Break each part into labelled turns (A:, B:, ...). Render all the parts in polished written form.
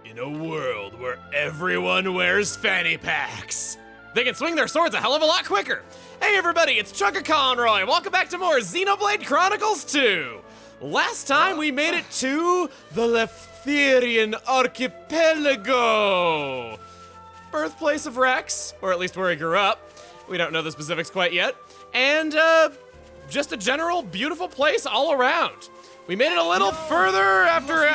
A: In a world where everyone wears fanny packs, they can swing their swords a hell of a lot quicker. Hey everybody, it's Chunka Conroy. Welcome back to more Xenoblade Chronicles 2. Last time we made it to the Leftherian archipelago. Birthplace of Rex, or at least where he grew up. We don't know the specifics quite yet. And just a general beautiful place all around. We made it a little further after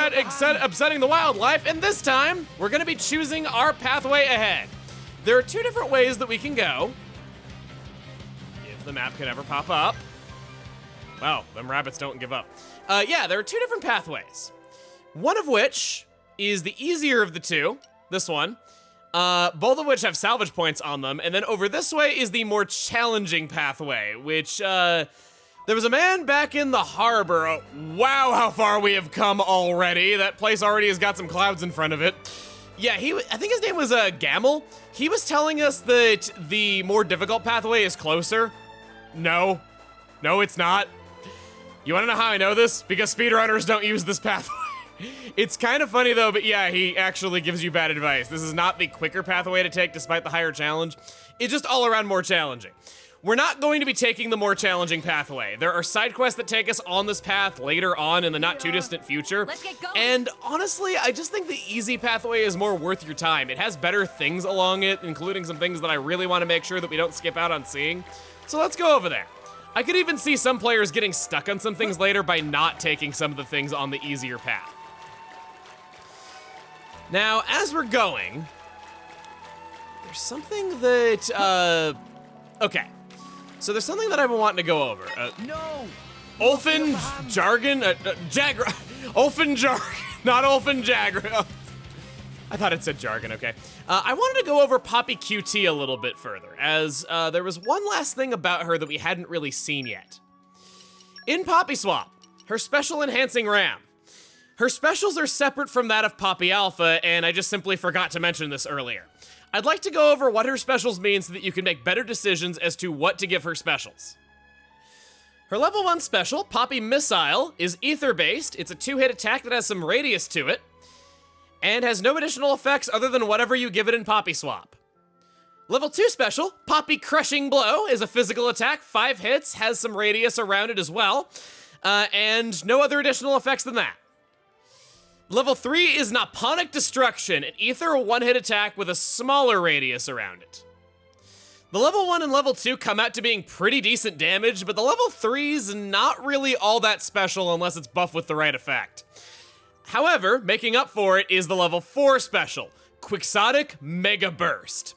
A: upsetting the wildlife, and this time we're gonna be choosing our pathway ahead. There are two different ways that we can go. If the map can ever pop up. Wow, them rabbits don't give up. Yeah, there are two different pathways. One of which is the easier of the two, this one. Both of which have salvage points on them, and then over this way is the more challenging pathway, which, there was a man back in the harbor. Oh, wow, how far we have come already. That place already has got some clouds in front of it. Yeah, I think his name was Gamel. He was telling us that the more difficult pathway is closer. No, it's not. You wanna know how I know this? Because speedrunners don't use this pathway. It's kind of funny though, but yeah, he actually gives you bad advice. This is not the quicker pathway to take despite the higher challenge. It's just all around more challenging. We're not going to be taking the more challenging pathway. There are side quests that take us on this path later on in the not too distant future.
B: Let's get going.
A: And honestly, I just think the easy pathway is more worth your time. It has better things along it, including some things that I really want to make sure that we don't skip out on seeing. So let's go over there. I could even see some players getting stuck on some things later by not taking some of the things on the easier path. Now, as we're going, there's something that, okay. So there's something that I've been wanting to go over.
B: No!
A: Olfin jargon? Jagra. Olfin jargon, not Olfin Jagra. I thought it said jargon, okay. I wanted to go over Poppy QT a little bit further, as there was one last thing about her that we hadn't really seen yet. In Poppy Swap, her special enhancing RAM. Her specials are separate from that of Poppy Alpha, and I just simply forgot to mention this earlier. I'd like to go over what her specials mean so that you can make better decisions as to what to give her specials. Her level 1 special, Poppy Missile, is ether-based. It's a 2-hit attack that has some radius to it, and has no additional effects other than whatever you give it in Poppy Swap. Level 2 special, Poppy Crushing Blow, is a physical attack, 5 hits, has some radius around it as well, and no other additional effects than that. Level 3 is Naponic Destruction, an ether 1-hit attack with a smaller radius around it. The level 1 and level 2 come out to being pretty decent damage, but the level 3's not really all that special unless it's buffed with the right effect. However, making up for it is the level 4 special, Quixotic Mega Burst.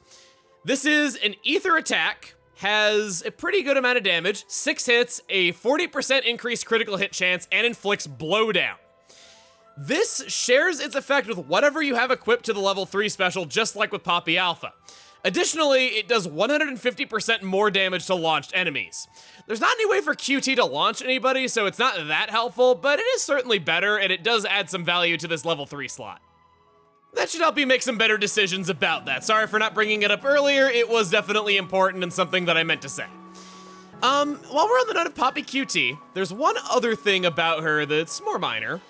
A: This is an ether attack, has a pretty good amount of damage, 6 hits, a 40% increased critical hit chance, and inflicts blowdown. This shares its effect with whatever you have equipped to the level 3 special, just like with Poppy Alpha. Additionally, it does 150% more damage to launched enemies. There's not any way for QT to launch anybody, so it's not that helpful, but it is certainly better, and it does add some value to this level 3 slot. That should help you make some better decisions about that. Sorry for not bringing it up earlier, it was definitely important and something that I meant to say. While we're on the note of Poppy QT, there's one other thing about her that's more minor.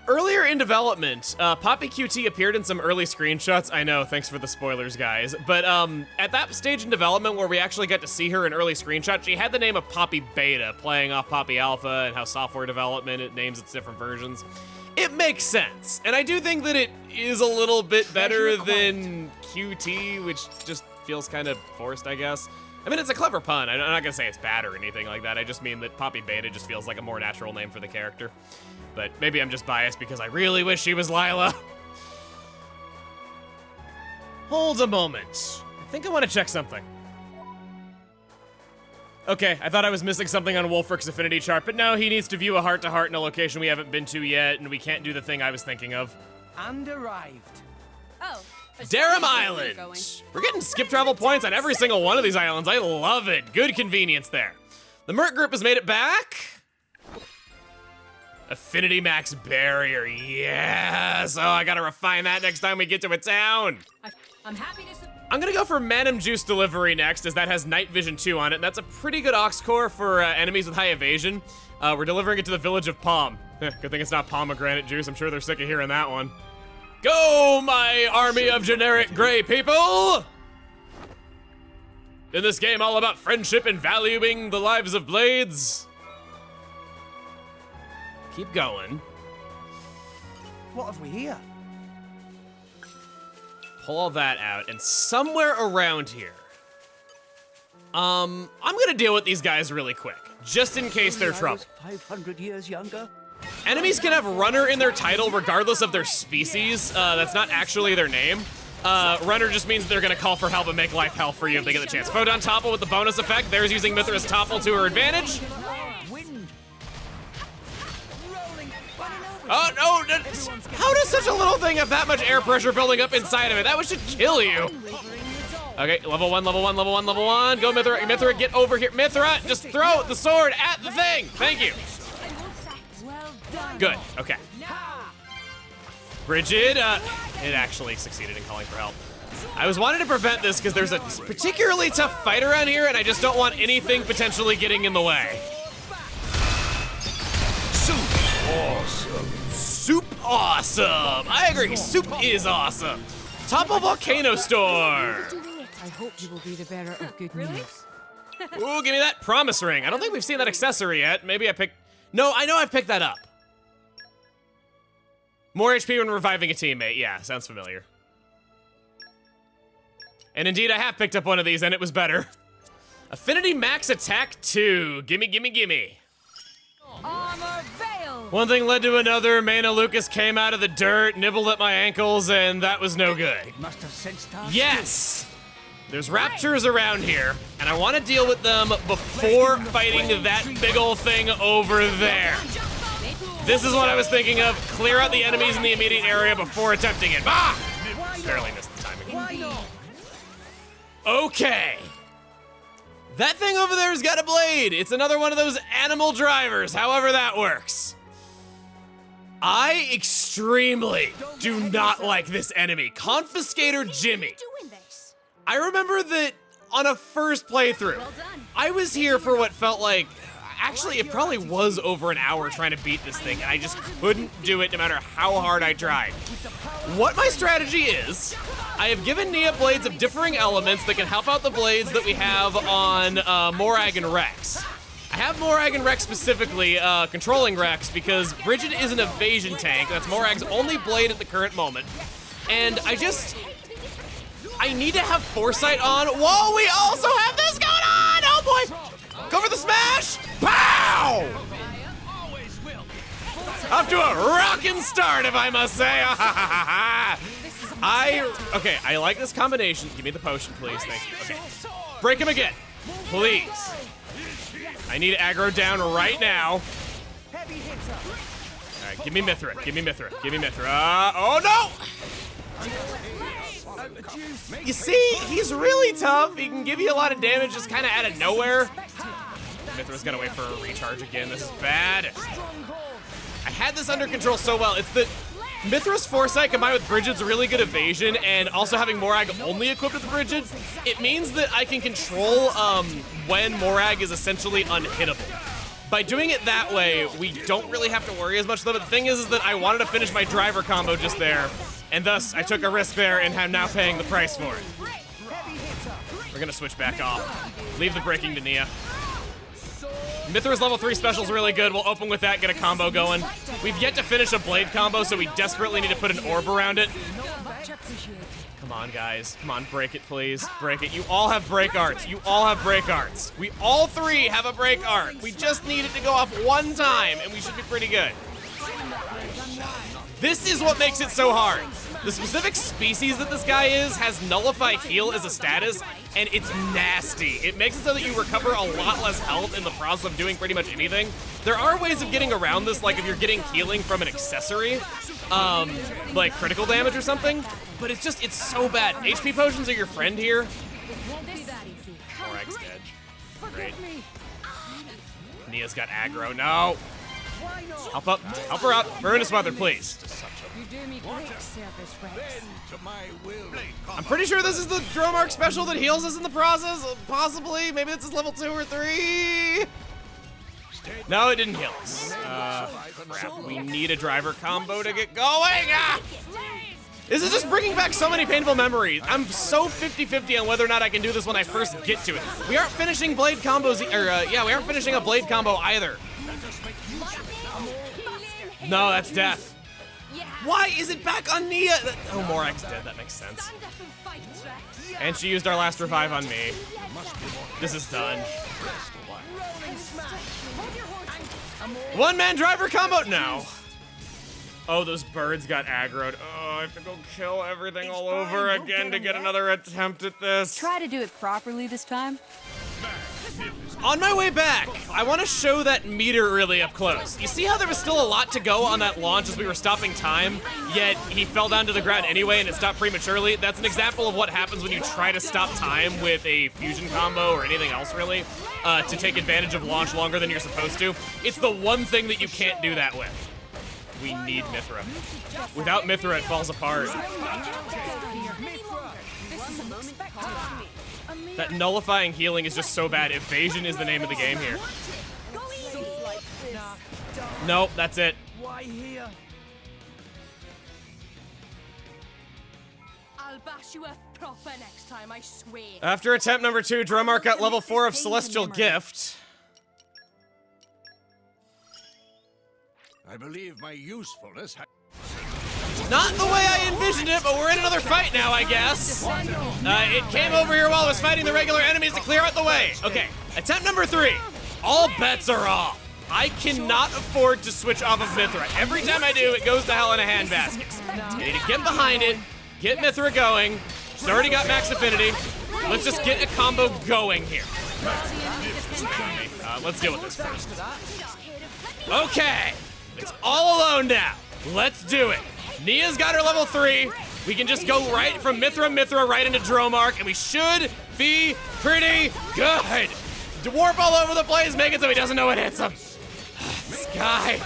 A: Earlier in development, Poppy QT appeared in some early screenshots. I know, thanks for the spoilers, guys. But at that stage in development where we actually got to see her in early screenshots, she had the name of Poppy Beta, playing off Poppy Alpha and how software development, it names its different versions. It makes sense, and I do think that it is a little bit better than QT, which just feels kind of forced, I guess. I mean, it's a clever pun. I'm not gonna say it's bad or anything like that. I just mean that Poppy Beta just feels like a more natural name for the character. But maybe I'm just biased because I really wish she was Lila. Hold a moment. I think I want to check something. Okay, I thought I was missing something on Wolfric's affinity chart, but no, he needs to view a heart-to-heart in a location we haven't been to yet, and we can't do the thing I was thinking of.
B: And arrived. Oh.
A: Darum Island! We're getting skip travel points on every single one of these islands. I love it. Good convenience there. The Merc group has made it back. Affinity Max Barrier, yes! Oh, I gotta refine that next time we get to a town.
B: I'm happy to...
A: I'm gonna go for Manum Juice Delivery next, as that has Night Vision 2 on it, and that's a pretty good Ox Core for enemies with high evasion. We're delivering it to the village of Palm. Good thing it's not pomegranate juice, I'm sure they're sick of hearing that one. Go, my army of generic gray people! In this game all about friendship and valuing the lives of blades. Keep going.
B: What have we here?
A: Pull all that out, and somewhere around here, I'm gonna deal with these guys really quick, just in case they're trouble.
B: 500 years younger.
A: Enemies can have runner in their title regardless of their species. That's not actually their name. Runner just means they're gonna call for help and make life hell for you if they get the chance. Photon Topple with the bonus effect. There's using Mithra's Topple to her advantage. Oh, no, how does such a little thing have that much air pressure building up inside of it? That should kill you. Okay, level one, level one, level one, level one. Go, Mithra, Mithra, get over here. Mithra, just throw the sword at the thing. Thank you. Good, okay. Bridget, it actually succeeded in calling for help. I was wanting to prevent this because there's a particularly tough fight around here and I just don't want anything potentially getting in the way. Soup awesome! I agree, soup is awesome. Topple Volcano Storm!
C: I hope you will be the bearer of good news.
A: Ooh, give me that promise ring. I don't think we've seen that accessory yet. Maybe I picked, no, I know I've picked that up. More HP when reviving a teammate, yeah, sounds familiar. And indeed, I have picked up one of these and it was better. Affinity Max Attack 2, gimme, gimme, gimme.
C: Armor veil.
A: One thing led to another. Mana Lucas came out of the dirt, nibbled at my ankles, and that was no good.
B: Must have sensed us.
A: Yes! There's raptors around here, and I want to deal with them before fighting that big ol' thing over there. This is what I was thinking of. Clear out the enemies in the immediate area before attempting it. Ah! Barely missed the timing. Okay. That thing over there's got a blade. It's another one of those animal drivers, however that works. I extremely do not like this enemy. Confiscator Jimmy. I remember that on a first playthrough, I was here for what felt like, actually it probably was over an hour trying to beat this thing, and I just couldn't do it no matter how hard I tried. What my strategy is, I have given Nia blades of differing elements that can help out the blades that we have on Morag and Rex. I have Morag and Rex specifically controlling Rex because Bridget is an evasion tank. That's Morag's only blade at the current moment. And I need to have foresight on. Whoa, we also have this going on! Oh boy! Go for the smash! Pow! Off to a rockin' start, if I must say. Okay, I like this combination. Give me the potion, please. Thank you. Okay. Break him again, please. I need aggro down right now. All right, give me Mithra. Give me Mithra. Give me Mithra. Oh no! You see, he's really tough. He can give you a lot of damage just kind of out of nowhere. Mithra's gotta wait for a recharge again. This is bad. I had this under control so well. It's that Mithra's Foresight combined with Bridget's really good evasion and also having Morag only equipped with Bridget, it means that I can control when Morag is essentially unhittable. By doing it that way, we don't really have to worry as much though, but the thing is that I wanted to finish my driver combo just there, and thus I took a risk there and am now paying the price for it. We're gonna switch back off. Leave the breaking to Nia. Mithra's level 3 special is really good. We'll open with that, get a combo going. We've yet to finish a blade combo, so we desperately need to put an orb around it. Come on, guys. Come on, break it, please. Break it. You all have break arts. You all have break arts. We all three have a break art. We just need it to go off one time, and we should be pretty good. This is what makes it so hard. The specific species that this guy is has Nullify Heal as a status, and it's nasty. It makes it so that you recover a lot less health in the process of doing pretty much anything. There are ways of getting around this, like if you're getting healing from an accessory, like critical damage or something, but it's so bad. HP potions are your friend here. Morag's dead. Great. Nia's got aggro. No. Help up. Help her up. Burn a smother, please.
C: You do me great service, Rex.
A: I'm pretty sure this is the Dromark special that heals us in the process. Possibly. Maybe this is level 2 or 3. No, it didn't heal us. Crap. We need a driver combo to get going. Ah! This is just bringing back so many painful memories. I'm so 50-50 on whether or not I can do this when I first get to it. We aren't finishing blade combos, we aren't finishing a blade combo either. No, that's death. Why is it back on Nia? Oh, Morak's dead, that makes sense. And she used our last revive on me. This is done. One-man driver combo, no. Oh, those birds got aggroed. Oh, I have to go kill everything all over again to get another attempt at this.
C: Try to do it properly this time.
A: On my way back, I want to show that meter really up close. You see how there was still a lot to go on that launch as we were stopping time, yet he fell down to the ground anyway and it stopped prematurely? That's an example of what happens when you try to stop time with a fusion combo or anything else really, to take advantage of launch longer than you're supposed to. It's the one thing that you can't do that with. We need Mithra. Without Mithra, it falls apart. That nullifying healing is just so bad. Evasion is the name of the game here. Nope, that's it.
B: Why here?
D: I'll bash you a proper next time, I swear.
A: After attempt number 2, Dromark got level 4 of Celestial Gift.
E: I believe my usefulness has...
A: Not the way I envisioned it, but we're in another fight now, I guess. It came over here while I was fighting the regular enemies to clear out the way. Okay, attempt number 3. All bets are off. I cannot afford to switch off of Mithra. Every time I do, it goes to hell in a handbasket. I need to get behind it, get Mithra going. She's already got max affinity. Let's just get a combo going here. Let's deal with this first. Okay, it's all alone now. Let's do it. Nia's got her level 3. We can just go right from Mithra right into Dromark, and we should be pretty good. Dwarf all over the place, make it so he doesn't know what hits him. This guy.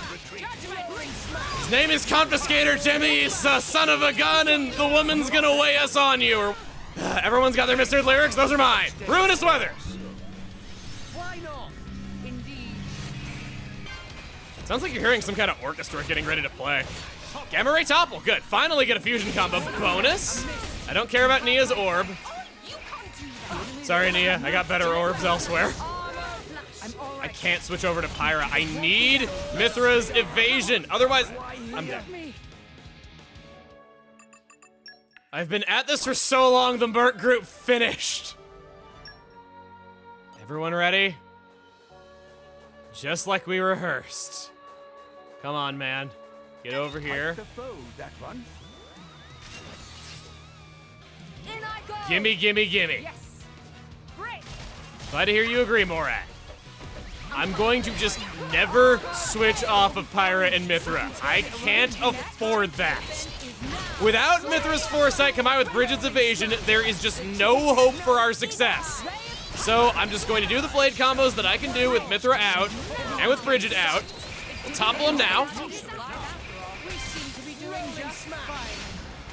A: His name is Confiscator Jimmy. He's a son of a gun, and the woman's gonna weigh us on you. Everyone's got their Mr. lyrics. Those are mine. Ruinous Weather.
B: Why not? Indeed.
A: Sounds like you're hearing some kind of orchestra getting ready to play. Gamma Ray Topple, good. Finally get a fusion combo bonus. I don't care about Nia's orb. Sorry, Nia, I got better orbs elsewhere. I can't switch over to Pyra. I need Mithra's evasion. Otherwise, I'm dead. I've been at this for so long, the Merc group finished. Everyone ready? Just like we rehearsed. Come on, man. Get over here.
B: That one.
D: In I go.
A: Gimme, gimme, gimme.
D: Yes. Great.
A: Glad to hear you agree, Morak. I'm going to just never switch off of Pyra and Mithra. I can't afford that. Without Mithra's foresight combined with Bridget's evasion, there is just no hope for our success. So I'm just going to do the blade combos that I can do with Mithra out and with Bridget out. We'll topple them now.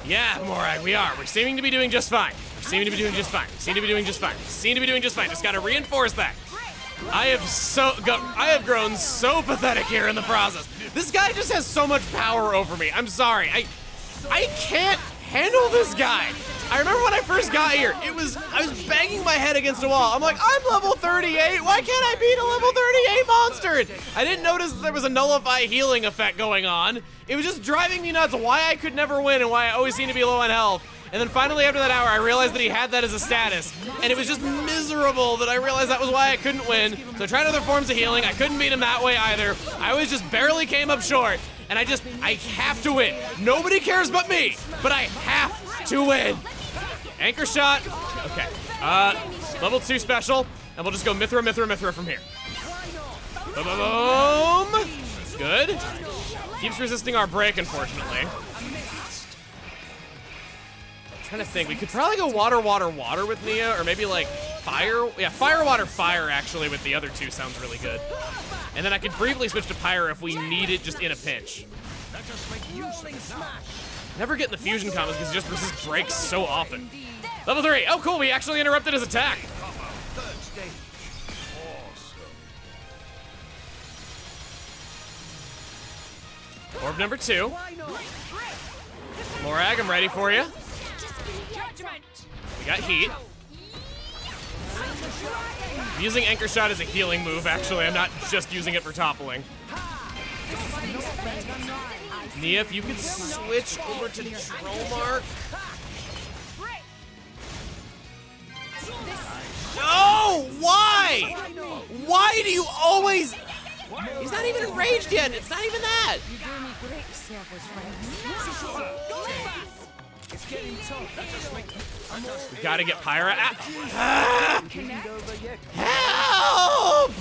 A: Yeah, Morak, we are. We're seeming to be doing just fine. We're seeming to be doing just fine. We seem to be doing just fine. We seem to be doing just fine. Just gotta reinforce that. I have grown so pathetic here in the process. This guy just has so much power over me. I'm sorry. I can't handle this guy. I remember when I first got here, I was banging my head against a wall. I'm like, I'm level 38. Why can't I beat a level 38 monster? I didn't notice that there was a nullify healing effect going on. It was just driving me nuts why I could never win and why I always seem to be low on health. And then finally after that hour, I realized that he had that as a status. And it was just miserable that I realized that was why I couldn't win. So I tried other forms of healing. I couldn't beat him that way either. I always just barely came up short. And I have to win. Nobody cares but me, but I have to win. Anchor shot. Okay. Level 2 special. And we'll just go Mithra from here. Boom, boom, boom. Good. Keeps resisting our break, unfortunately. I'm trying to think. We could probably go water, water, water with Nia, or maybe like fire. Yeah, fire, water, fire, actually, with the other two sounds really good. And then I could briefly switch to Pyra if we need it just in a pinch. Never get in the fusion combos because he just resists breaks so often. Level 3. Oh, cool. We actually interrupted his attack. Orb number 2. Morag, I'm ready for you.
D: Judgment.
A: We got heat. I'm using Anchor Shot as a healing move, actually. I'm not just using it for toppling. Nia, if you could switch over to Trollmark. No! Why? Why do you always... He's not even enraged yet. It's not even that.
C: You do me great service, friend.
B: It's getting tough.
A: We gotta get Pyra out. Help!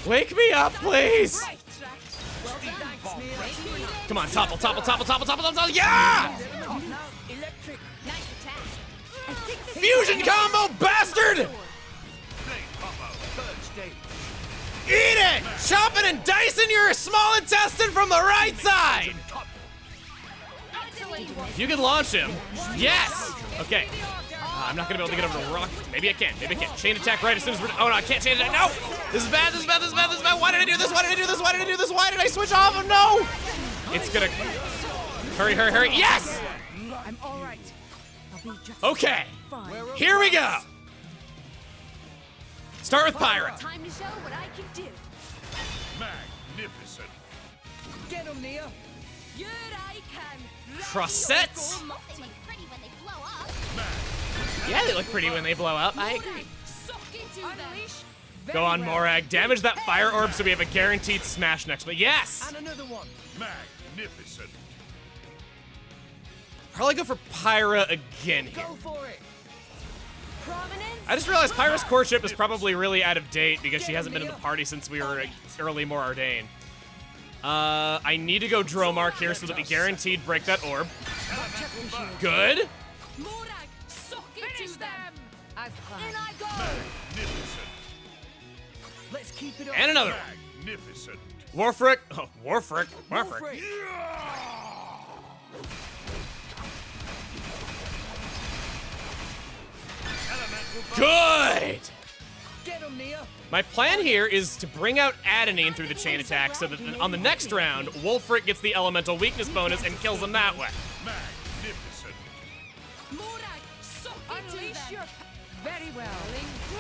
A: Wake me up, please. Come on, topple, topple, topple, topple, topple, topple, yeah!
B: Electric.
D: Nice attack.
A: Fusion combo, bastard! Eat it! Chopping and dicing your small intestine from the right side! If you can launch him. Yes! Okay. I'm not gonna be able to get over the rock. Maybe I can. Maybe I can. Chain attack right as soon as we're. Oh no, I can't chain attack. No! This is bad. This is bad. This is bad. This is bad. Why did I do this? Why did I do this? Why did I do this? Why did I switch off? Oh no! It's gonna. Hurry, hurry, hurry. Yes!
C: I'm all right. I'll be just
A: Okay.
C: fine.
A: Here we go. Start with Pyra.
D: Time to show what I can do.
E: Magnificent.
B: Get him, Nia.
D: Here I can.
A: Crossettes.
D: Pretty when they blow up.
A: Yeah, they look pretty when they blow up. I agree.
D: Suck into them.
A: Go on, Morag. Damage that fire orb so we have a guaranteed smash next. But yes!
B: And another one.
E: Magnificent.
A: Probably go for Pyra again here.
B: Go for it.
D: Prominence.
A: I just realized Pyra's courtship is probably really out of date because she hasn't been in the party since we were early more ordained. I need to go Dromark here so that we guaranteed break that orb. Good.
D: Morag. Suck into them.
C: I've
D: In
C: planned.
D: I go.
E: Magnificent.
B: Let's keep it up.
A: And another.
E: Magnificent.
A: Warfrick. Oh, Warfrick. Warfrick.
B: Go for it.
A: Good.
B: Get him, Nia.
A: My plan here is to bring out Adenine through the chain attack so that on the next round, Wolfric gets the elemental weakness bonus and kills him that way.
E: Magnificent.
D: Morag. Suck into them.
C: Very well.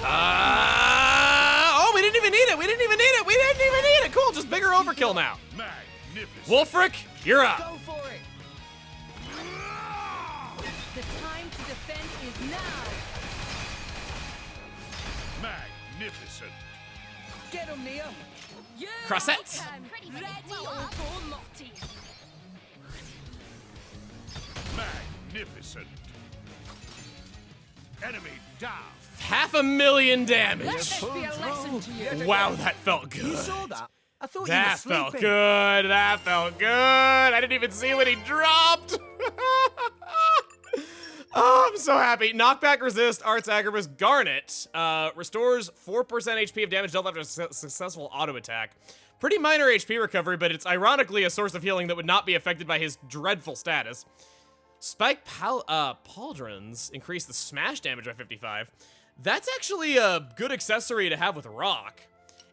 A: Oh, we didn't even need it. We didn't even need it. We didn't even need it. Cool, just bigger overkill now.
E: Magnificent.
A: Wolfric, you're up.
B: Go for it.
C: The time to defend is now.
E: Magnificent.
B: Get him, Nia.
D: Here
A: Crossettes.
D: I can. Ready or go multi.
E: Magnificent. Enemy down.
A: 500,000 damage.
C: This be a lesson to you.
A: Wow, that felt
B: You
A: good.
B: saw that? I thought
A: That
B: you were
A: felt
B: sleeping.
A: good. That felt good. I didn't even see when he dropped. Oh, I'm so happy. Knockback resist, Arts Agribus Garnet. Restores 4% HP of damage dealt after a successful auto attack. Pretty minor HP recovery, but it's ironically a source of healing that would not be affected by his dreadful status. Spike Pauldrons increase the smash damage by 55. That's actually a good accessory to have with Rock.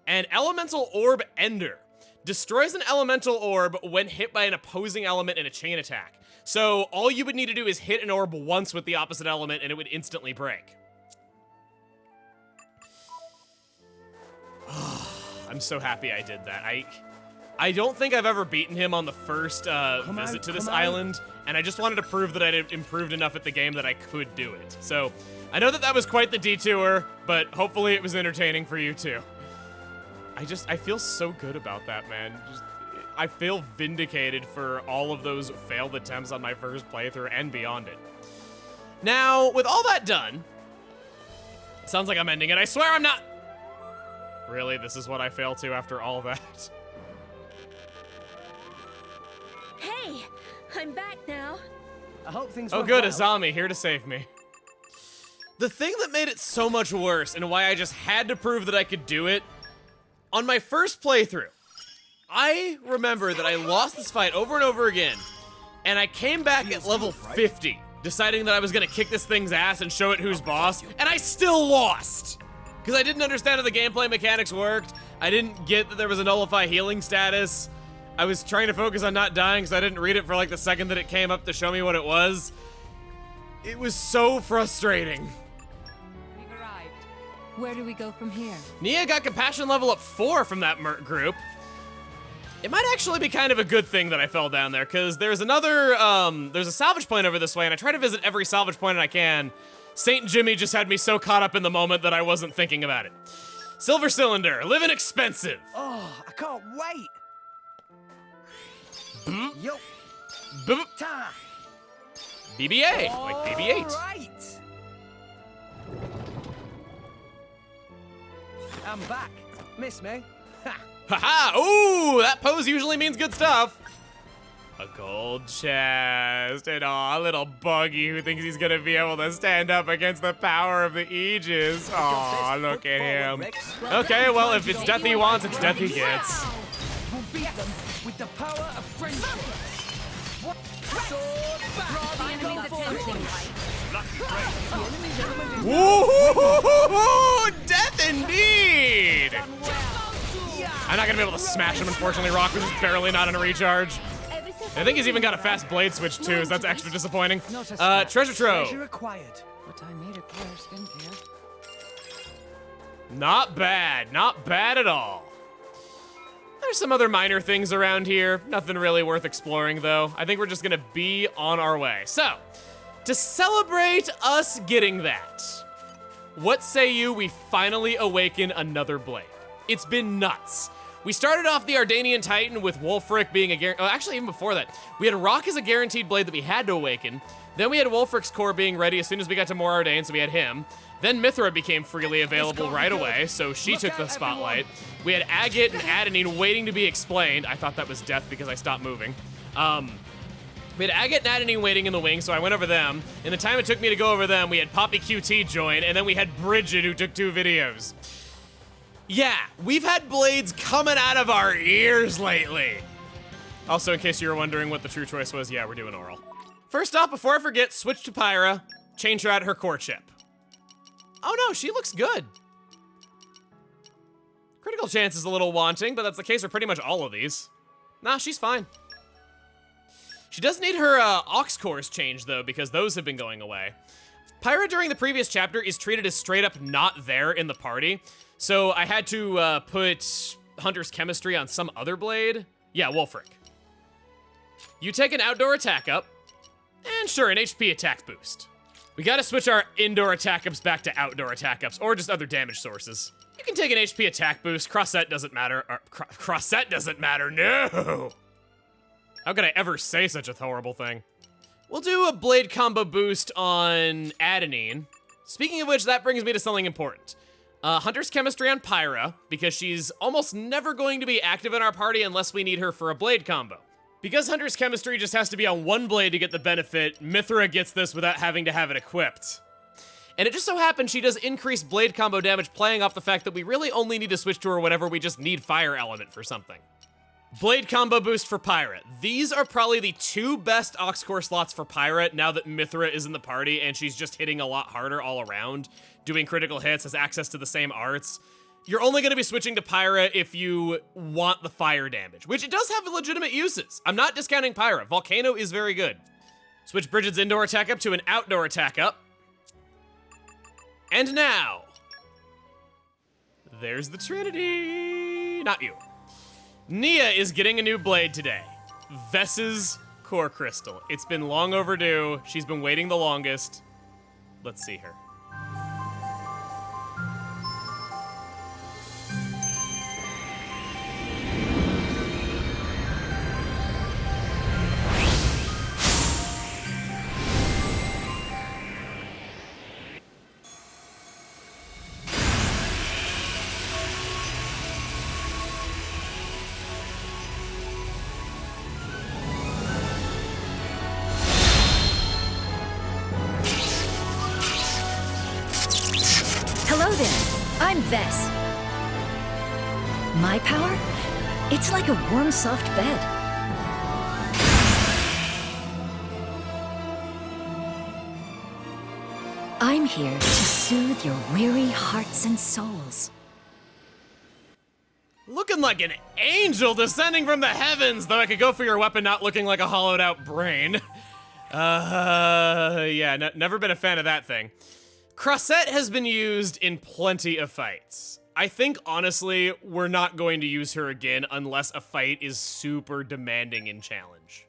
A: And Elemental Orb Ender. Destroys an elemental orb when hit by an opposing element in a chain attack. So all you would need to do is hit an orb once with the opposite element and it would instantly break. I'm so happy I did that. I don't think I've ever beaten him on the first visit to this island, and I just wanted to prove that I'd improved enough at the game that I could do it. So I know that that was quite the detour, but hopefully it was entertaining for you too. I feel so good about that, man. I feel vindicated for all of those failed attempts on my first playthrough and beyond it. Now, with all that done, sounds like I'm ending it. I swear I'm not. Really, this is what I fail to after all that?
D: Hey, I'm back now.
B: I hope things
A: Oh
B: went
A: good,
B: well.
A: Azami, here to save me. The thing that made it so much worse and why I just had to prove that I could do it, on my first playthrough, I remember that I lost this fight over and over again, and I came back at level 50, deciding that I was gonna kick this thing's ass and show it who's boss, and I still lost! Because I didn't understand how the gameplay mechanics worked, I didn't get that there was a nullify healing status, I was trying to focus on not dying because I didn't read it for like the second that it came up to show me what it was. It was so frustrating.
C: We've arrived. Where do we go from here?
A: Nia got compassion level up 4 from that merc group. It might actually be kind of a good thing that I fell down there, because there's another, there's a salvage point over this way, and I try to visit every salvage point I can. Saint Jimmy just had me so caught up in the moment that I wasn't thinking about it. Silver Cylinder, living expensive.
B: Oh, I can't wait. Yo,
A: B-
B: time.
A: BB-8, like BB-8.
B: All right. I'm back. Miss me? Ha.
A: Haha! Ooh, that pose usually means good stuff. A gold chest, and a little buggy who thinks he's gonna be able to stand up against the power of the Aegis. Aw, look at him. Okay, well, if it's death he wants, it's death he gets.
B: We'll beat them with the power of friendship. Sword back.
C: The enemy that's something right.
A: Woo! Death indeed! I'm not gonna be able to smash him, unfortunately. Rock was just barely not in a recharge. I think he's even got a fast blade switch too, so that's extra disappointing. Treasure trove.
B: Treasure acquired.
C: But I made acquire skincare.
A: Not bad, not bad at all. There's some other minor things around here. Nothing really worth exploring though. I think we're just gonna be on our way. So, to celebrate us getting that, what say you we finally awaken another blade? It's been nuts. We started off the Ardanian Titan with Wulfric being a guaranteed, actually even before that, we had Rock as a guaranteed blade that we had to awaken. Then we had Wulfric's core being ready as soon as we got to more Ardain, so we had him. Then Mithra became freely available right away, so she took the spotlight. We had Agate and Adenine waiting to be explained. I thought that was death because I stopped moving. We had Agate and Adenine waiting in the wing, so I went over them. In the time it took me to go over them, we had Poppy QT join, and then we had Bridget who took 2 videos. Yeah, we've had blades coming out of our ears lately. Also, in case you were wondering what the true choice was, yeah, we're doing oral. First off, before I forget, switch to Pyra, change her out her core chip. Oh no, she looks good. Critical chance is a little wanting, but that's the case for pretty much all of these. Nah, she's fine. She does need her aux cores changed though, because those have been going away. Pyra during the previous chapter is treated as straight up not there in the party. So I had to put Hunter's Chemistry on some other blade. Yeah, Wulfric. You take an outdoor attack up, and sure, an HP attack boost. We gotta switch our indoor attack ups back to outdoor attack ups, or just other damage sources. You can take an HP attack boost, cross-set doesn't matter, cross-set doesn't matter, no! How could I ever say such a horrible thing? We'll do a blade combo boost on Adenine. Speaking of which, that brings me to something important. Hunter's Chemistry on Pyra, because she's almost never going to be active in our party unless we need her for a blade combo. Because Hunter's Chemistry just has to be on one blade to get the benefit, Mithra gets this without having to have it equipped. And it just so happens she does increase blade combo damage playing off the fact that we really only need to switch to her whenever we just need fire element for something. Blade combo boost for Pyra. These are probably the 2 best aux core slots for Pyra now that Mithra is in the party and she's just hitting a lot harder all around, doing critical hits, has access to the same arts. You're only going to be switching to Pyra if you want the fire damage, which it does have legitimate uses. I'm not discounting Pyra. Volcano is very good. Switch Bridget's indoor attack up to an outdoor attack up. And now, there's the Trinity. Not you. Nia is getting a new blade today. Vess's Core Crystal. It's been long overdue. She's been waiting the longest. Let's see her.
F: Hello there, I'm Vess. My power? It's like a warm, soft bed. I'm here to soothe your weary hearts and souls.
A: Look looking like an angel descending from the heavens, though I could go for your weapon not looking like a hollowed out brain. Yeah, never been a fan of that thing. Crossette has been used in plenty of fights. I think, honestly, we're not going to use her again unless a fight is super demanding in challenge.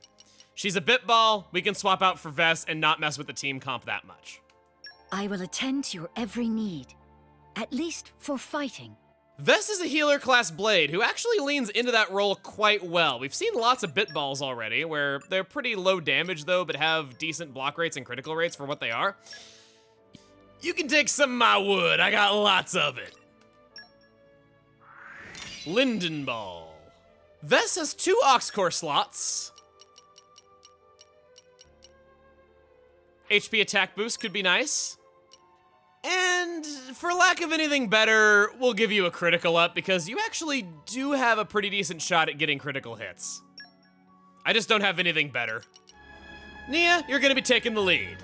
A: She's a bitball, we can swap out for Vess and not mess with the team comp that much.
F: I will attend to your every need, at least for fighting.
A: Vess is a healer class Blade who actually leans into that role quite well. We've seen lots of bitballs already, where they're pretty low damage though, but have decent block rates and critical rates for what they are. You can take some of my wood, I got lots of it. Linden Ball. Vess has 2 Ox-Core slots. HP attack boost could be nice. And for lack of anything better, we'll give you a critical up because you actually do have a pretty decent shot at getting critical hits. I just don't have anything better. Nia, you're gonna be taking the lead.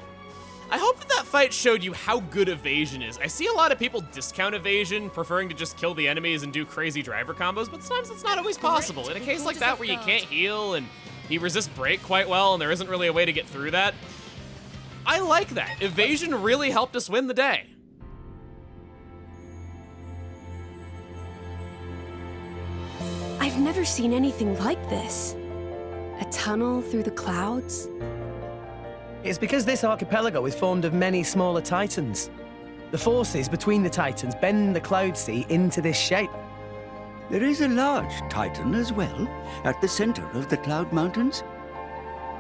A: I hope that fight showed you how good evasion is. I see a lot of people discount evasion, preferring to just kill the enemies and do crazy driver combos, but sometimes it's not always possible. In a case like that where you can't heal and he resists break quite well and there isn't really a way to get through that, I like that. Evasion really helped us win the day.
G: I've never seen anything like this. A tunnel through the clouds?
H: It's because this archipelago is formed of many smaller titans. The forces between the titans bend the cloud sea into this shape.
I: There is a large titan as well, at the center of the Cloud Mountains.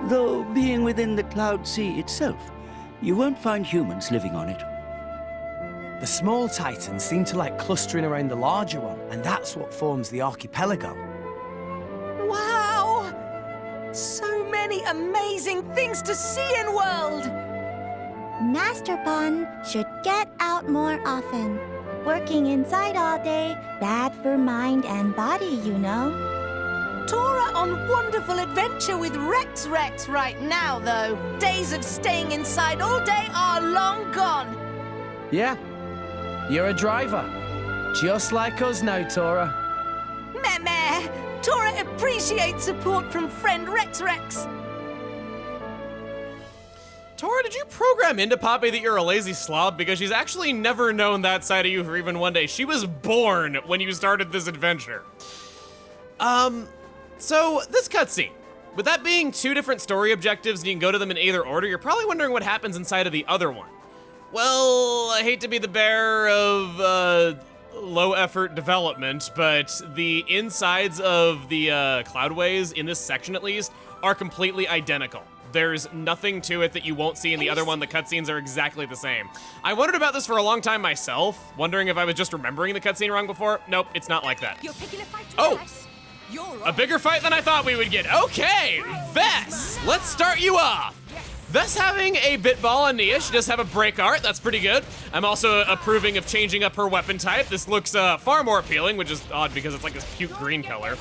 I: Though, being within the Cloud Sea itself, you won't find humans living on it.
H: The small titans seem to like clustering around the larger one, and that's what forms the archipelago.
B: Wow! So many amazing things to see in world!
J: Master Pun should get out more often. Working inside all day, bad for mind and body, you know.
B: Tora on wonderful adventure with Rex right now, though. Days of staying inside all day are long gone.
H: Yeah, you're a driver. Just like us now, Tora.
B: Meh. Tora appreciates support from friend Rex.
A: Tora, did you program into Poppy that you're a lazy slob? Because she's actually never known that side of you for even one day. She was born when you started this adventure. So this cutscene, with that being 2 different story objectives and you can go to them in either order, you're probably wondering what happens inside of the other one. Well, I hate to be the bearer of low effort development, but the insides of the cloudways, in this section at least, are completely identical. There's nothing to it that you won't see in the other one. The cutscenes are exactly the same. I wondered about this for a long time myself, wondering if I was just remembering the cutscene wrong before. Nope, it's not like that.
D: You're picking a fight with
A: Oh!
D: us.
A: A bigger fight than I thought we would get. Okay, Vess, let's start you off. Vess having a bitball on Nia. She does have a break art, that's pretty good. I'm also approving of changing up her weapon type. This looks far more appealing, which is odd because it's like this puke green color.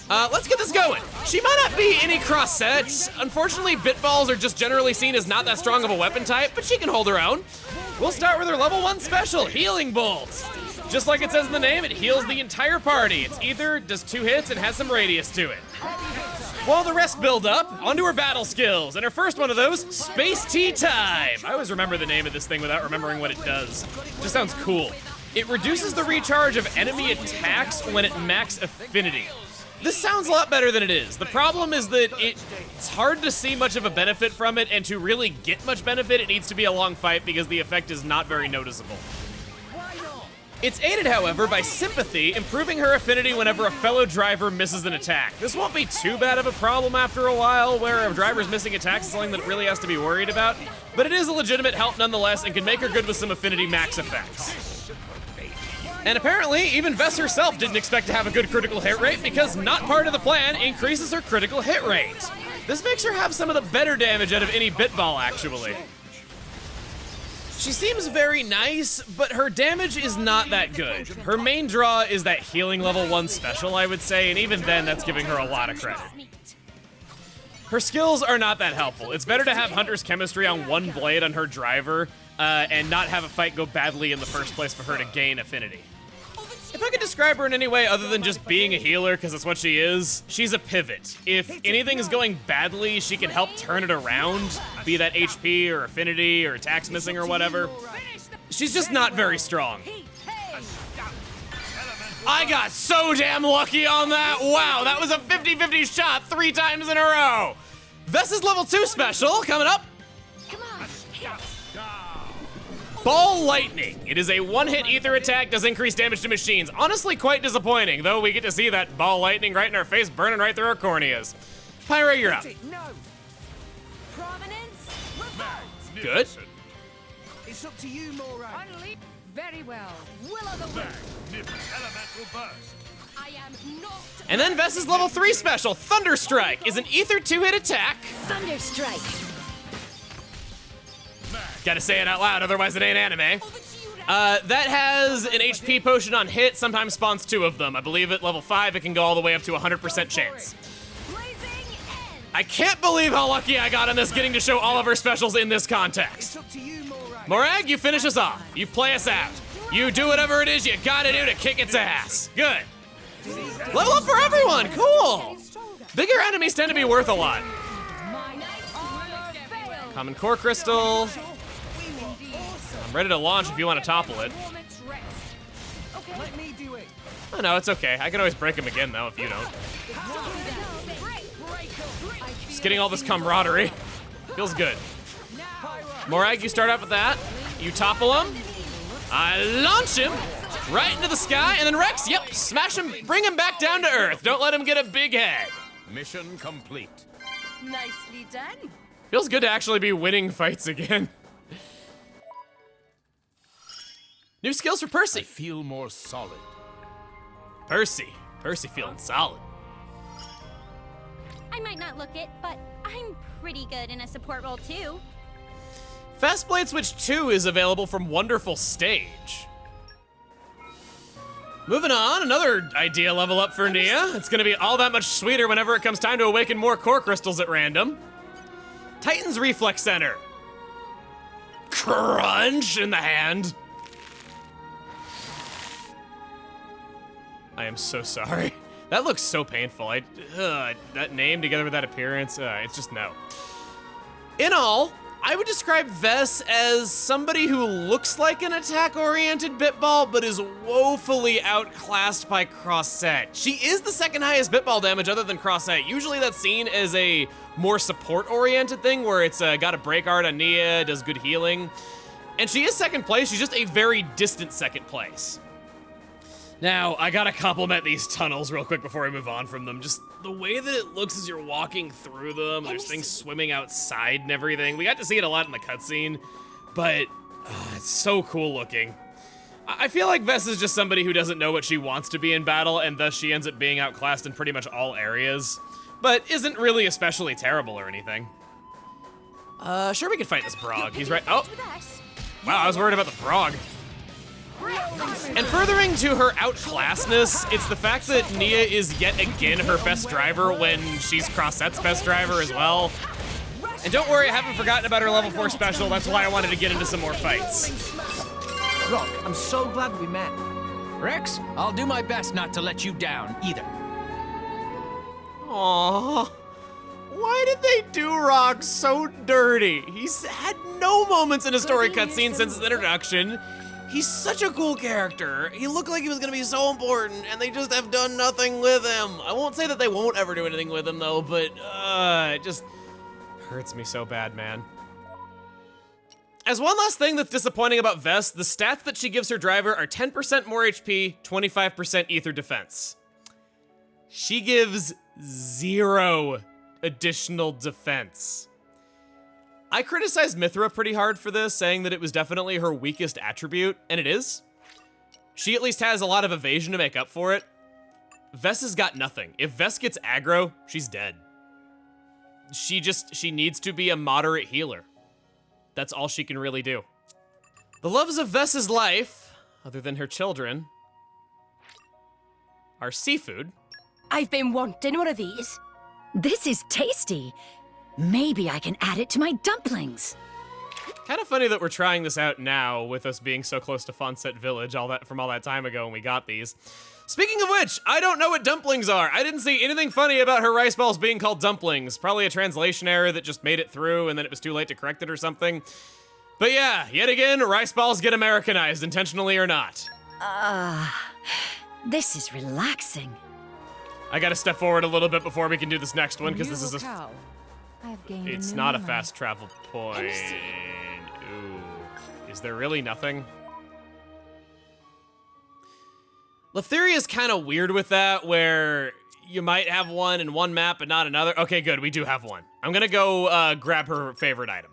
A: Let's get this going. She might not be any cross-sets. Unfortunately, bitballs are just generally seen as not that strong of a weapon type, but she can hold her own. We'll start with her level 1 special, Healing Bolt. Just like it says in the name, it heals the entire party. It's either does 2 hits and has some radius to it. While the rest build up, onto her battle skills. And her first one of those, Space Tea Time. I always remember the name of this thing without remembering what it does. Just sounds cool. It reduces the recharge of enemy attacks when at max affinity. This sounds a lot better than it is. The problem is that it's hard to see much of a benefit from it, and to really get much benefit, it needs to be a long fight because the effect is not very noticeable. It's aided, however, by Sympathy, improving her affinity whenever a fellow driver misses an attack. This won't be too bad of a problem after a while, where a driver's missing attacks is something that it really has to be worried about, but it is a legitimate help nonetheless and can make her good with some affinity max effects. And apparently, even Vess herself didn't expect to have a good critical hit rate because not part of the plan increases her critical hit rate. This makes her have some of the better damage out of any bitball, actually. She seems very nice, but her damage is not that good. Her main draw is that healing level 1 special, I would say, and even then, that's giving her a lot of credit. Her skills are not that helpful. It's better to have Hunter's Chemistry on 1 blade on her driver, and not have a fight go badly in the first place for her to gain affinity. If I could describe her in any way other than just being a healer, because that's what she is, she's a pivot. If anything is going badly, she can help turn it around, be that HP or affinity or attacks missing or whatever. She's just not very strong. I got so damn lucky on that. Wow, that was a 50-50 shot 3 times in a row. Vess's level 2 special coming up. Ball Lightning. It is a one-hit ether attack, does increase damage to machines. Honestly, quite disappointing, though we get to see that Ball Lightning right in our face, burning right through our corneas. Pyro, you're up. Good.
H: It's up to you, Mora.
C: Very well.
D: Will o' the wisp.
E: Elemental burst.
D: I am not.
A: And then Vess's level 3 special, Thunder Strike, is an ether 2-hit attack.
F: Thunderstrike.
A: Gotta say it out loud, otherwise it ain't anime. That has an HP potion on hit, sometimes spawns 2 of them. I believe at level 5 it can go all the way up to 100% chance. I can't believe how lucky I got on this, getting to show all of her specials in this context. Morag, you finish us off. You play us out. You do whatever it is you gotta do to kick its ass. Good. Level up for everyone, cool. Bigger enemies tend to be worth a lot. Common core crystal. I'm ready to launch if you want to topple it.
H: Let me do it.
A: Oh no, it's okay. I can always break him again though if you don't. Just getting all this camaraderie. Feels good. Morag, you start off with that. You topple him. I launch him right into the sky, and then Rex, yep, smash him, bring him back down to Earth. Don't let him get a big head.
E: Mission complete.
D: Nicely done.
A: Feels good to actually be winning fights again. New skills for Percy.
E: I feel more solid.
A: Percy feeling solid.
J: I might not look it, but I'm pretty good in a support role too.
A: Fast Blade Switch 2 is available from Wonderful Stage. Moving on, another idea level up for Nia. It's gonna be all that much sweeter whenever it comes time to awaken more core crystals at random. Titan's Reflex Center. Crunch in the hand. I am so sorry. That looks so painful. That name together with that appearance, it's just no. In all, I would describe Vess as somebody who looks like an attack-oriented Bitball, but is woefully outclassed by Crossette. She is the second highest Bitball damage other than Crossette. Usually that's seen as a more support-oriented thing, where it's got a break art on Nia, does good healing. And she is second place, she's just a very distant second place. Now, I gotta compliment these tunnels real quick before I move on from them. Just the way that it looks as you're walking through them, there's things swimming outside and everything. We got to see it a lot in the cutscene, but it's so cool looking. I feel like Vess is just somebody who doesn't know what she wants to be in battle, and thus she ends up being outclassed in pretty much all areas, but isn't really especially terrible or anything. Sure, we could fight this Brog. He's right. Oh, wow, I was worried about the Brog. And furthering to her outclassedness, it's the fact that Nia is yet again her best driver when she's Crossette's best driver as well. And don't worry, I haven't forgotten about her level 4 special. That's why I wanted to get into some more fights.
H: Rock, I'm so glad we met.
K: Rex, I'll do my best not to let you down either.
A: Aww. Why did they do Rock so dirty? He's had no moments in a story cutscene since his introduction. He's such a cool character. He looked like he was gonna be so important, and they just have done nothing with him. I won't say that they won't ever do anything with him, though, but it just hurts me so bad, man. As one last thing that's disappointing about Vess, the stats that she gives her driver are 10% more HP, 25% ether defense. She gives 0 additional defense. I criticized Mithra pretty hard for this, saying that it was definitely her weakest attribute, and it is. She at least has a lot of evasion to make up for it. Vess has got nothing. If Vess gets aggro, she's dead. She needs to be a moderate healer. That's all she can really do. The loves of Vess's life, other than her children, are seafood.
F: I've been wanting one of these. This is tasty. Maybe I can add it to my dumplings.
A: Kind of funny that we're trying this out now with us being so close to Fonet Village from all that time ago when we got these. Speaking of which, I don't know what dumplings are. I didn't see anything funny about her rice balls being called dumplings. Probably a translation error that just made it through and then it was too late to correct it or something. But yeah, yet again, rice balls get Americanized, intentionally or not.
F: This is relaxing.
A: I gotta step forward a little bit before we can do this next one, because this is
C: Cow. I have gained
A: it's
C: a new
A: not a
C: ally.
A: fast travel point. Ooh. Is there really nothing? Leftheria is kind of weird with that, where you might have one in one map but not another. Okay, good, we do have one. I'm gonna go grab her favorite item.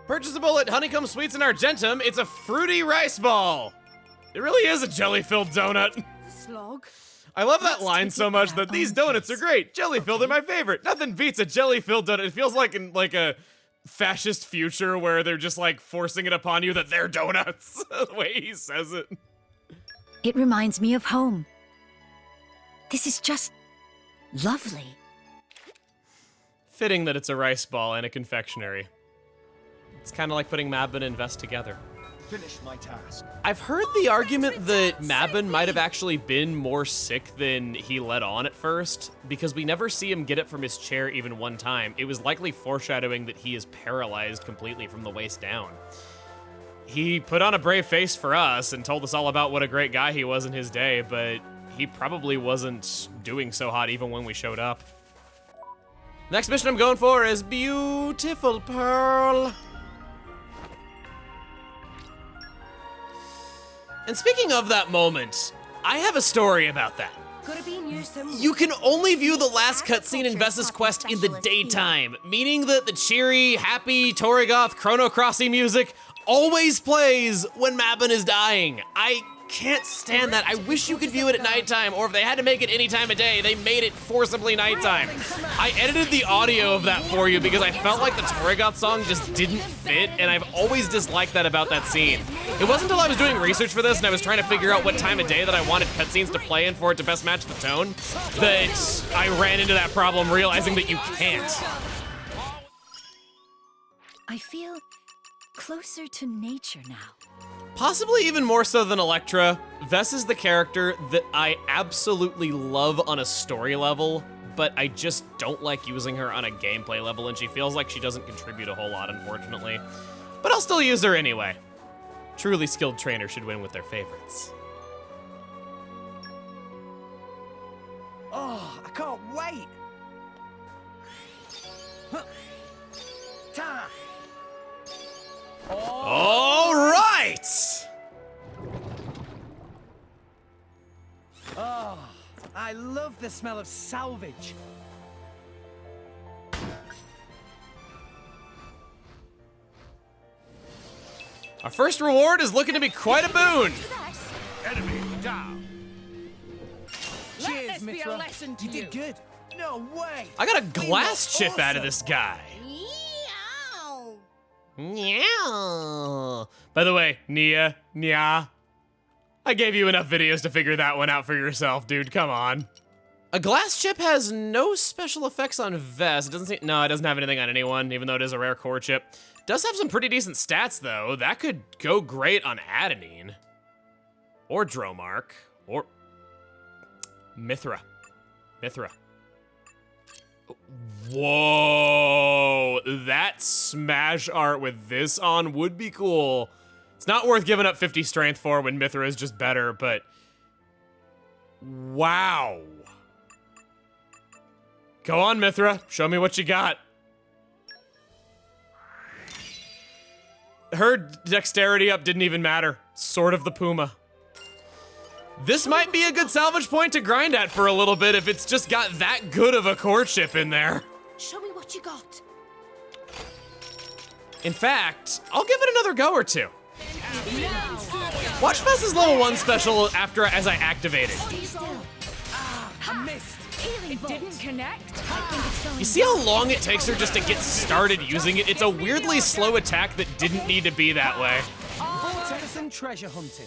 A: Purchasable at Honeycomb Sweets in Argentum, it's a fruity rice ball. It really is a jelly-filled donut.
C: Slog.
A: I love that line so much that these donuts are great. Jelly-filled are my favorite. Nothing beats a jelly-filled donut. It feels like in like a fascist future where they're just like forcing it upon you that they're donuts. The way he says it.
F: It reminds me of home. This is just lovely.
A: Fitting that it's a rice ball and a confectionery. It's kind of like putting Mabon and In-Vess together.
E: Finish my task.
A: I've heard the argument that Mabon might have actually been more sick than he let on at first, because we never see him get it from his chair even one time. It was likely foreshadowing that he is paralyzed completely from the waist down. He put on a brave face for us and told us all about what a great guy he was in his day, but he probably wasn't doing so hot even when we showed up. Next mission I'm going for is Beautiful Pearl. And speaking of that moment, I have a story about that. You can only view the last cutscene in In-Vess's quest in the daytime, meaning that the cheery, happy, Torrigoth, Chrono Crossy music always plays when Mabon is dying. I can't stand that. I wish you could view it at nighttime, or if they had to make it any time of day, they made it forcibly nighttime. I edited the audio of that for you because I felt like the Torrigoth song just didn't fit, and I've always disliked that about that scene. It wasn't until I was doing research for this and I was trying to figure out what time of day that I wanted cutscenes to play in for it to best match the tone that I ran into that problem, realizing that you can't.
F: I feel closer to nature now.
A: Possibly even more so than Electra, Vess is the character that I absolutely love on a story level, but I just don't like using her on a gameplay level, and she feels like she doesn't contribute a whole lot, unfortunately. But I'll still use her anyway. Truly skilled trainers should win with their favorites.
H: Oh, I can't wait! Huh. Ta!
A: All right!
H: Oh, I love the smell of salvage.
A: Our first reward is looking to be quite a boon.
E: Enemy down.
H: Cheers,
D: this be a
H: Mithra.
D: lesson to
H: You did good. No way.
A: I got a glass chip out of this guy. Meow. By the way, Nia, I gave you enough videos to figure that one out for yourself, dude. Come on. A glass chip has no special effects on Vess. It doesn't have anything on anyone, even though it is a rare core chip. Does have some pretty decent stats, though. That could go great on Adenine. Or Dromark. Or Mithra. Whoa, that smash art with this on would be cool. It's not worth giving up 50 strength for when Mithra is just better, but wow. Go on, Mithra, show me what you got. Her dexterity up didn't even matter. Sword of the Puma. This might be a good salvage point to grind at for a little bit if it's just got that good of a core chip in there.
B: Show me what you got.
A: In fact, I'll give it another go or two. Watch Vess's level 1 special as I activate it.
H: I missed.
C: It didn't connect.
A: You see how long it takes her just to get started using it? It's a weirdly slow attack that didn't need to be that way.
H: Vortex and treasure hunting.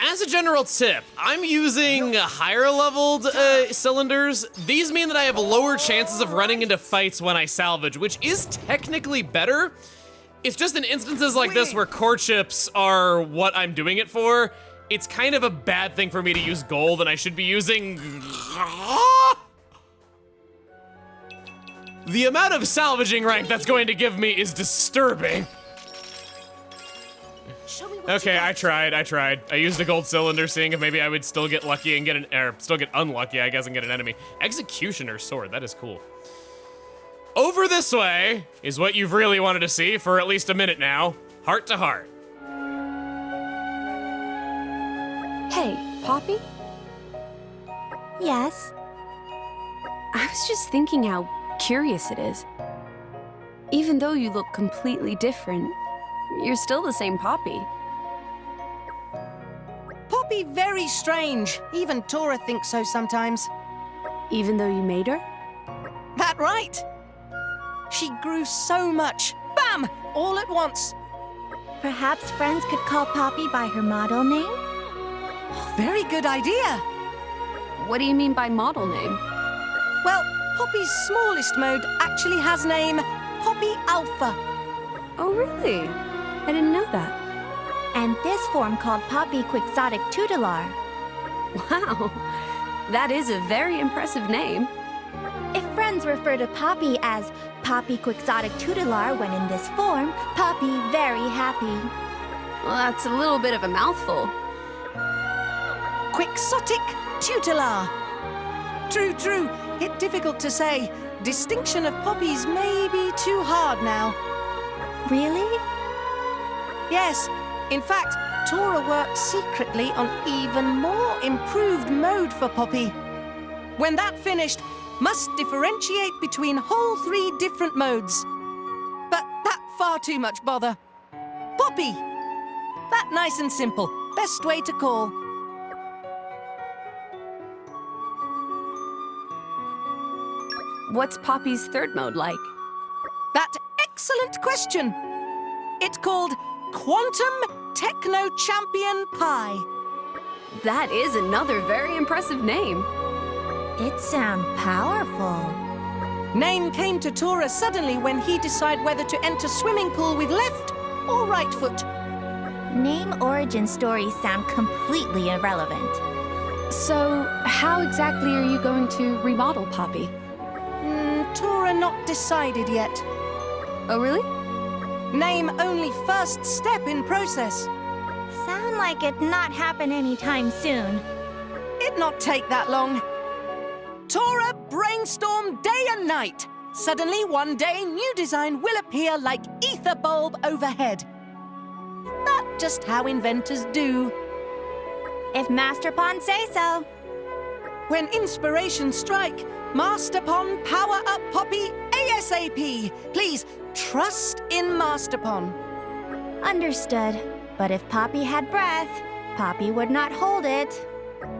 A: As a general tip, I'm using higher leveled cylinders. These mean that I have lower chances of running into fights when I salvage, which is technically better. It's just in instances like this where courtships are what I'm doing it for, it's kind of a bad thing for me to use gold, and I should be using... The amount of salvaging rank that's going to give me is disturbing. Okay, I tried. I used a gold cylinder, seeing if maybe I would still get lucky and get still get unlucky, I guess, and get an enemy. Executioner sword, that is cool. Over this way is what you've really wanted to see for at least a minute now. Heart to heart.
G: Hey, Poppy?
J: Yes?
G: I was just thinking how curious it is. Even though you look completely different, you're still the same Poppy.
B: Poppy very strange. Even Tora thinks so sometimes.
G: Even though you made her?
B: That right. She grew so much. Bam! All at once.
J: Perhaps friends could call Poppy by her model name?
B: Very good idea.
G: What do you mean by model name?
B: Well, Poppy's smallest mode actually has name Poppy Alpha.
G: Oh, really? I didn't know that.
J: And this form called Poppy Quixotic Tutelar.
G: Wow, that is a very impressive name.
J: If friends refer to Poppy as Poppy Quixotic Tutelar when in this form, Poppy very happy.
G: Well, that's a little bit of a mouthful.
B: Quixotic Tutelar. True, true. It's difficult to say. Distinction of poppies may be too hard now.
J: Really?
B: Yes. In fact, Tora worked secretly on even more improved mode for Poppy. When that finished, must differentiate between whole 3 different modes. But that far too much bother. Poppy! That nice and simple. Best way to call.
G: What's Poppy's third mode like?
B: That excellent question. It's called Quantum Techno Champion Pi.
G: That is another very impressive name.
J: It sounds powerful.
B: Name came to Tora suddenly when he decided whether to enter swimming pool with left or right foot.
J: Name origin stories sound completely irrelevant.
G: So, how exactly are you going to remodel Poppy?
B: Tora not decided yet.
G: Oh, really?
B: Name only first step in process.
J: Sound like it not happen anytime soon.
B: It not take that long. Tora brainstorm day and night. Suddenly one day new design will appear like ether bulb overhead. That's just how inventors do.
J: If Master Pond say so.
B: When inspiration strike, Master Pond power up Poppy ASAP. Please trust in Master Pond.
J: Understood. But if Poppy had breath, Poppy would not hold it.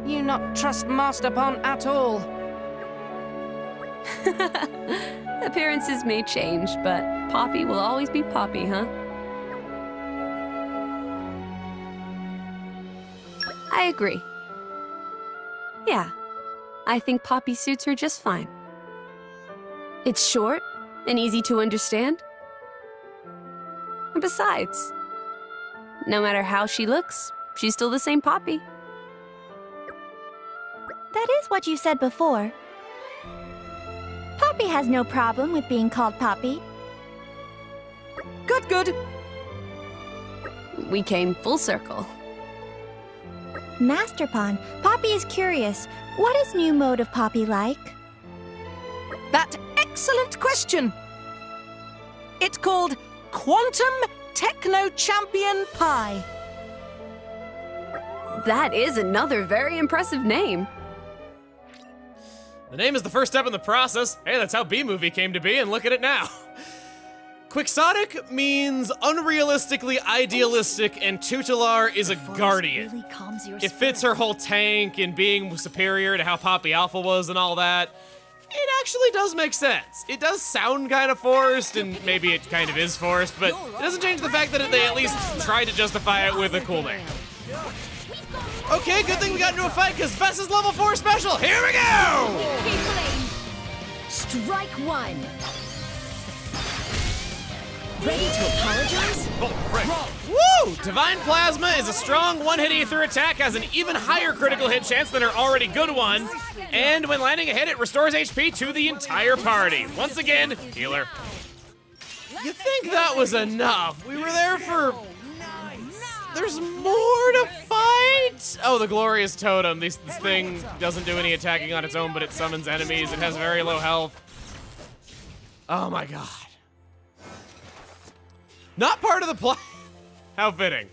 B: You not trust Master Pond at all.
G: Appearances may change, but Poppy will always be Poppy, huh? I agree. Yeah, I think Poppy suits her just fine. It's short and easy to understand. And besides, no matter how she looks, she's still the same Poppy.
J: That is what you said before. Poppy has no problem with being called Poppy.
B: Good, good.
G: We came full circle.
J: Master Pond, Poppy is curious. What is new mode of Poppy like?
B: That excellent question. It's called Quantum Techno Champion Pi.
G: That is another very impressive name.
A: The name is the first step in the process. Hey, that's how B-Movie came to be, and look at it now. Quixotic means unrealistically idealistic, and Tutelar is a guardian.
F: Really calms your
A: It fits her whole tank and being superior to how Poppy Alpha was and all that. It actually does make sense. It does sound kind of forced, and maybe it kind of is forced, but it doesn't change the fact that they at least tried to justify it with a cool name. Okay, good thing we got into a fight, because Vess is level 4 special. Here we go!
F: Strike one. Ready to apologize?
A: Woo! Divine Plasma is a strong one-hit ether attack, has an even higher critical hit chance than her already good one, and when landing a hit, it restores HP to the entire party. Once again, healer. You think that was enough? We were there for... There's more to fight? Oh, the Glorious Totem. This thing doesn't do any attacking on its own, but it summons enemies. It has very low health. Oh my god. Not part of the plot. How fitting.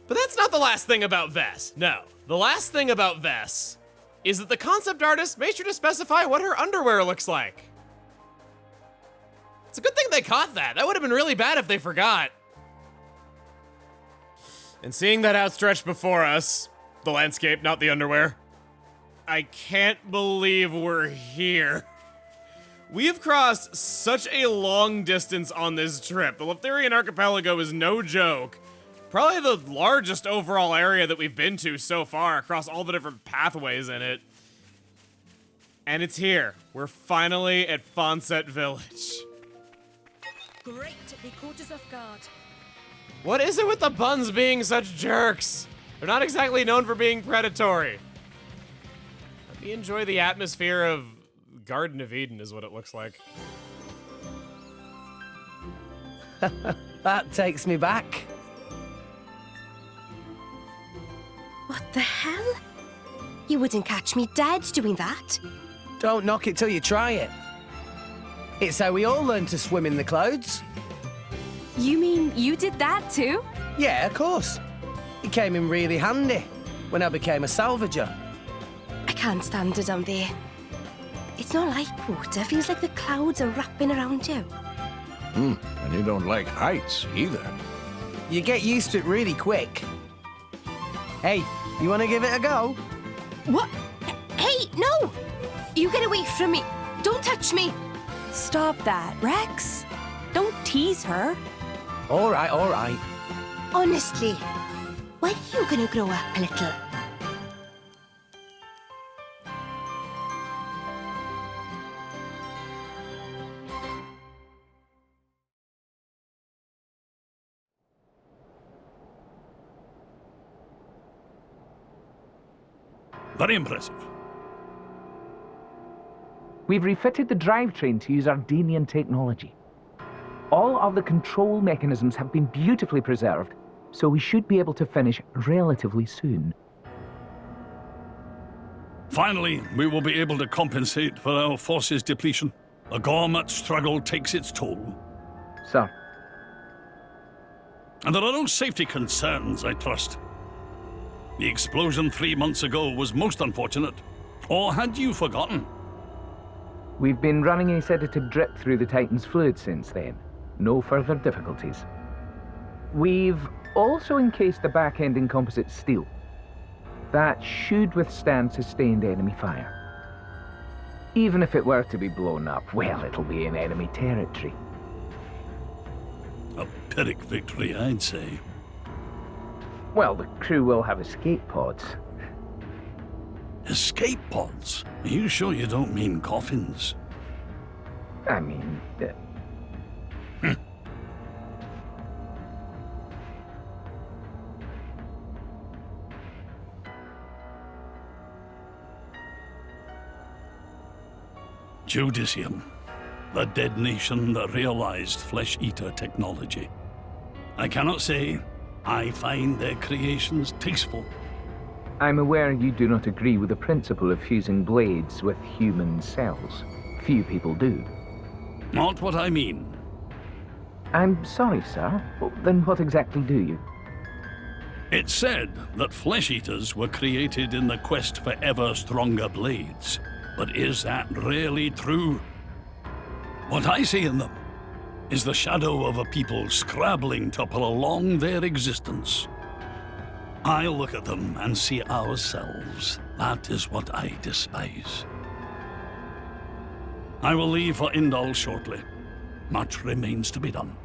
A: But that's not the last thing about Vess. No. The last thing about Vess is that the concept artist made sure to specify what her underwear looks like. It's a good thing they caught that. That would have been really bad if they forgot. And seeing that outstretched before us, the landscape, not the underwear, I can't believe we're here. We have crossed such a long distance on this trip. The Leftherian archipelago is no joke. Probably the largest overall area that we've been to so far across all the different pathways in it. And it's here. We're finally at Fonet Village.
D: Great, they caught us off guard.
A: What is it with the buns being such jerks? They're not exactly known for being predatory. Let me enjoy the atmosphere of Garden of Eden is what it looks like.
H: That takes me back.
D: What the hell? You wouldn't catch me dead doing that.
H: Don't knock it till you try it. It's how we all learn to swim in the clouds.
G: You mean you did that too?
H: Yeah, of course. It came in really handy when I became a salvager.
D: I can't stand it down there. It's not like water. It feels like the clouds are wrapping around you.
E: And you don't like heights either.
H: You get used to it really quick. Hey, you want to give it a go?
D: What? Hey, no! You get away from me. Don't touch me.
G: Stop that, Rex. Don't tease her.
H: All right, all right.
D: Honestly, when are you gonna grow up a little?
E: Very impressive.
L: We've refitted the drivetrain to use Ardenian technology. All of the control mechanisms have been beautifully preserved, so we should be able to finish relatively soon.
E: Finally, we will be able to compensate for our forces depletion. A gourmet struggle takes its toll.
L: Sir.
E: And there are no safety concerns, I trust. The explosion 3 months ago was most unfortunate. Or had you forgotten?
L: We've been running a sedative drip through the Titan's fluid since then. No further difficulties. We've also encased the back end in composite steel. That should withstand sustained enemy fire. Even if it were to be blown up, well, it'll be in enemy territory.
E: A Pyrrhic victory, I'd say.
L: Well, the crew will have escape pods.
E: Escape pods? Are you sure you don't mean coffins?
L: I mean...
E: Judicium, the dead nation that realized flesh-eater technology. I cannot say I find their creations tasteful.
L: I'm aware you do not agree with the principle of fusing blades with human cells. Few people do.
E: Not what I mean.
L: I'm sorry, sir. Then what exactly do you?
E: It's said that flesh-eaters were created in the quest for ever stronger blades. But is that really true? What I see in them is the shadow of a people scrabbling to prolong their existence. I look at them and see ourselves. That is what I despise. I will leave for Indal shortly. Much remains to be done.